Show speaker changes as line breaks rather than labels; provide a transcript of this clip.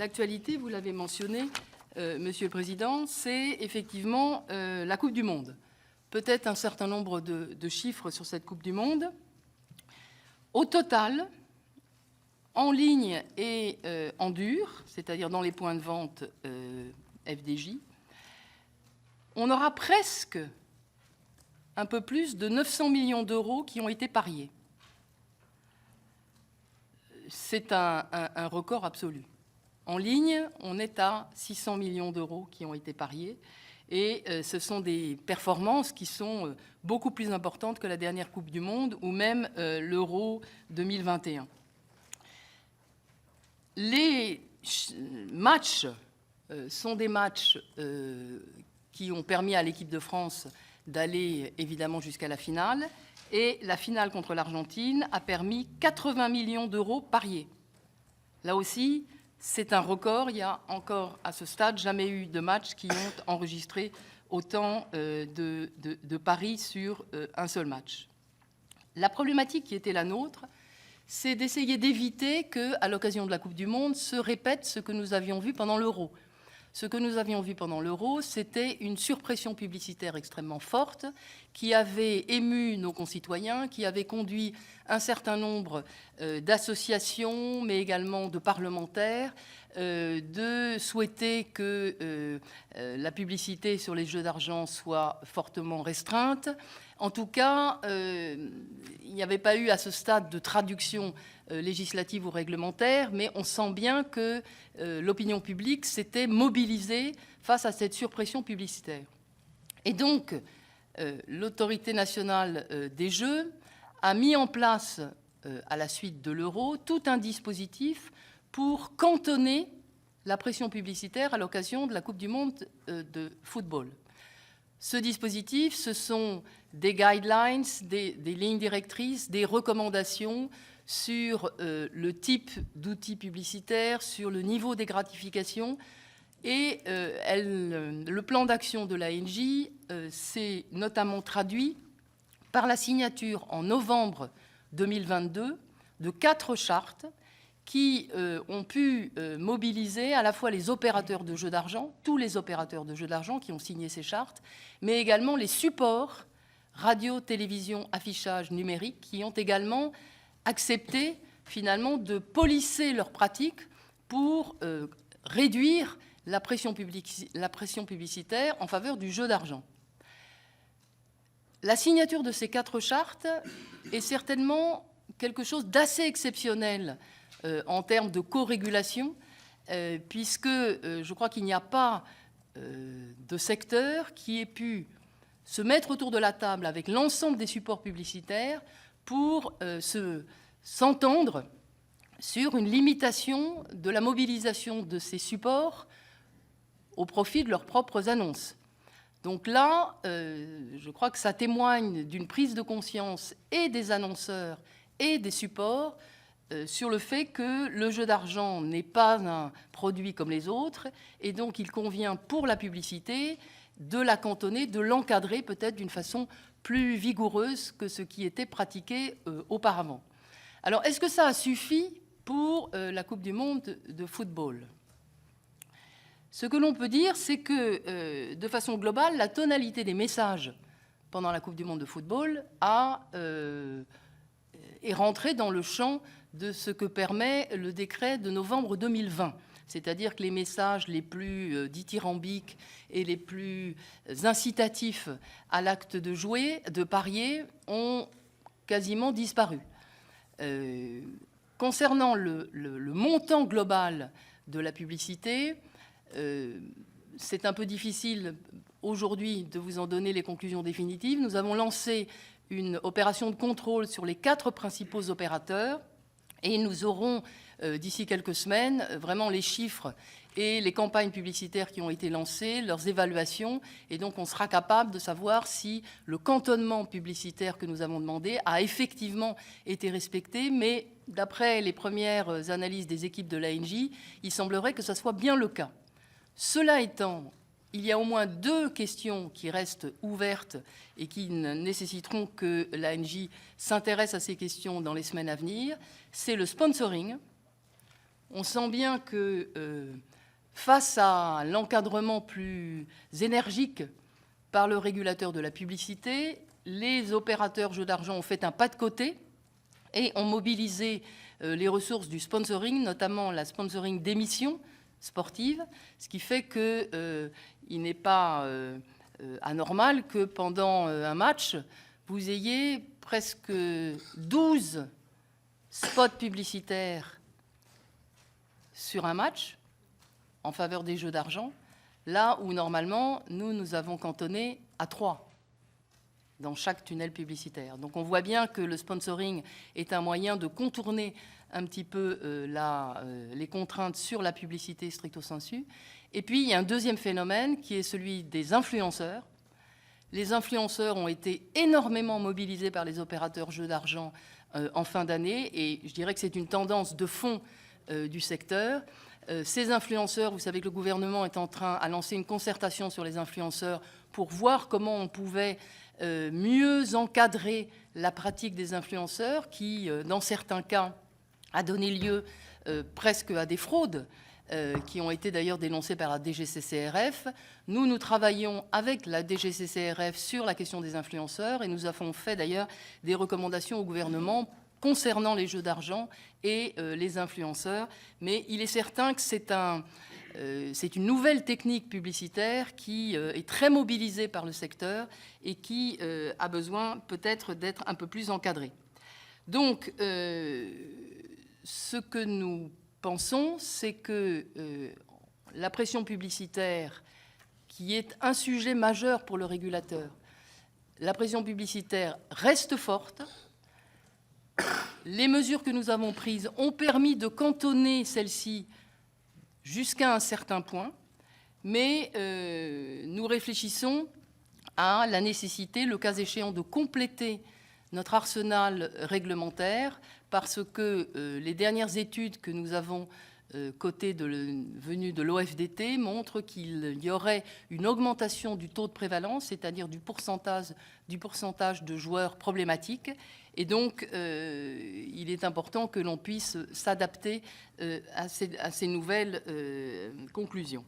l'actualité, vous l'avez mentionné, Monsieur le Président, c'est effectivement la Coupe du Monde. Peut-être un certain nombre de chiffres sur cette Coupe du Monde. Au total, en ligne et en dur, c'est-à-dire dans les points de vente FDJ, on aura presque un peu plus de 900 millions d'euros qui ont été pariés. C'est un record absolu. En ligne, on est à 600 millions d'euros qui ont été pariés. Et ce sont des performances qui sont beaucoup plus importantes que la dernière Coupe du Monde ou même l'Euro 2021. Les matchs sont des matchs qui ont permis à l'équipe de France d'aller évidemment jusqu'à la finale. Et la finale contre l'Argentine a permis 80 millions d'euros pariés. Là aussi, c'est un record. Il y a encore, à ce stade, jamais eu de match qui ont enregistré autant de paris sur un seul match. La problématique qui était la nôtre, c'est d'essayer d'éviter qu'à l'occasion de la Coupe du Monde se répète ce que nous avions vu pendant l'Euro. Ce que nous avions vu pendant l'Euro, c'était une surpression publicitaire extrêmement forte qui avait ému nos concitoyens, qui avait conduit un certain nombre d'associations, mais également de parlementaires, de souhaiter que la publicité sur les jeux d'argent soit fortement restreinte. En tout cas, il n'y avait pas eu à ce stade de traduction législative ou réglementaire, mais on sent bien que l'opinion publique s'était mobilisée face à cette surpression publicitaire. Et donc, l'autorité nationale des Jeux a mis en place, à la suite de l'Euro, tout un dispositif pour cantonner la pression publicitaire à l'occasion de la Coupe du Monde de football. Ce dispositif, ce sont des guidelines, des lignes directrices, des recommandations sur le type d'outils publicitaires, sur le niveau des gratifications. Et le plan d'action de l'ANJ s'est notamment traduit par la signature en novembre 2022 de 4 chartes qui ont pu mobiliser à la fois les opérateurs de jeux d'argent, tous les opérateurs de jeux d'argent qui ont signé ces chartes, mais également les supports radio, télévision, affichage numérique qui ont également accepté finalement de policer leurs pratiques pour réduire la pression publicitaire en faveur du jeu d'argent. La signature de ces 4 chartes est certainement quelque chose d'assez exceptionnel en termes de co-régulation, puisque je crois qu'il n'y a pas de secteur qui ait pu se mettre autour de la table avec l'ensemble des supports publicitaires pour s'entendre sur une limitation de la mobilisation de ces supports au profit de leurs propres annonces. Donc là, je crois que ça témoigne d'une prise de conscience et des annonceurs et des supports sur le fait que le jeu d'argent n'est pas un produit comme les autres, et donc il convient pour la publicité de la cantonner, de l'encadrer peut-être d'une façon plus vigoureuse que ce qui était pratiqué auparavant. Alors, est-ce que ça a suffi pour la Coupe du Monde de football ? Ce que l'on peut dire, c'est que, de façon globale, la tonalité des messages pendant la Coupe du Monde de football est rentrée dans le champ de ce que permet le décret de novembre 2020. C'est-à-dire que les messages les plus dithyrambiques et les plus incitatifs à l'acte de jouer, de parier, ont quasiment disparu. Concernant le montant global de la publicité, c'est un peu difficile aujourd'hui de vous en donner les conclusions définitives. Nous avons lancé une opération de contrôle sur les 4 principaux opérateurs et nous aurons d'ici quelques semaines vraiment les chiffres et les campagnes publicitaires qui ont été lancées, leurs évaluations, et donc on sera capable de savoir si le cantonnement publicitaire que nous avons demandé a effectivement été respecté, mais d'après les premières analyses des équipes de l'ANJ, il semblerait que ce soit bien le cas. Cela étant, il y a au moins 2 questions qui restent ouvertes et qui nécessiteront que l'ANJ s'intéresse à ces questions dans les semaines à venir. C'est le sponsoring. on sent bien que face à l'encadrement plus énergique par le régulateur de la publicité, les opérateurs jeux d'argent ont fait un pas de côté et ont mobilisé les ressources du sponsoring, notamment la sponsoring d'émissions sportives, ce qui fait qu'il n'est pas anormal que pendant un match, vous ayez presque 12 spots publicitaires sur un match en faveur des jeux d'argent, là où normalement nous avons cantonné à 3 dans chaque tunnel publicitaire. Donc on voit bien que le sponsoring est un moyen de contourner un petit peu les contraintes sur la publicité stricto sensu. Et puis il y a un deuxième phénomène qui est celui des influenceurs. Les influenceurs ont été énormément mobilisés par les opérateurs jeux d'argent en fin d'année, et je dirais que c'est une tendance de fond du secteur. Ces influenceurs, vous savez que le gouvernement est en train de lancer une concertation sur les influenceurs pour voir comment on pouvait mieux encadrer la pratique des influenceurs qui, dans certains cas, a donné lieu presque à des fraudes qui ont été d'ailleurs dénoncées par la DGCCRF. Nous travaillons avec la DGCCRF sur la question des influenceurs et nous avons fait d'ailleurs des recommandations au gouvernement concernant les jeux d'argent et les influenceurs. Mais il est certain que c'est une nouvelle technique publicitaire qui est très mobilisée par le secteur et qui a besoin peut-être d'être un peu plus encadrée. Donc, ce que nous pensons, c'est que la pression publicitaire, qui est un sujet majeur pour le régulateur, la pression publicitaire reste forte. Les mesures que nous avons prises ont permis de cantonner celle-ci jusqu'à un certain point, mais nous réfléchissons à la nécessité, le cas échéant, de compléter notre arsenal réglementaire parce que les dernières études que nous avons venues de l'OFDT montrent qu'il y aurait une augmentation du taux de prévalence, c'est-à-dire du pourcentage de joueurs problématiques. Et donc, il est important que l'on puisse s'adapter à ces nouvelles conclusions.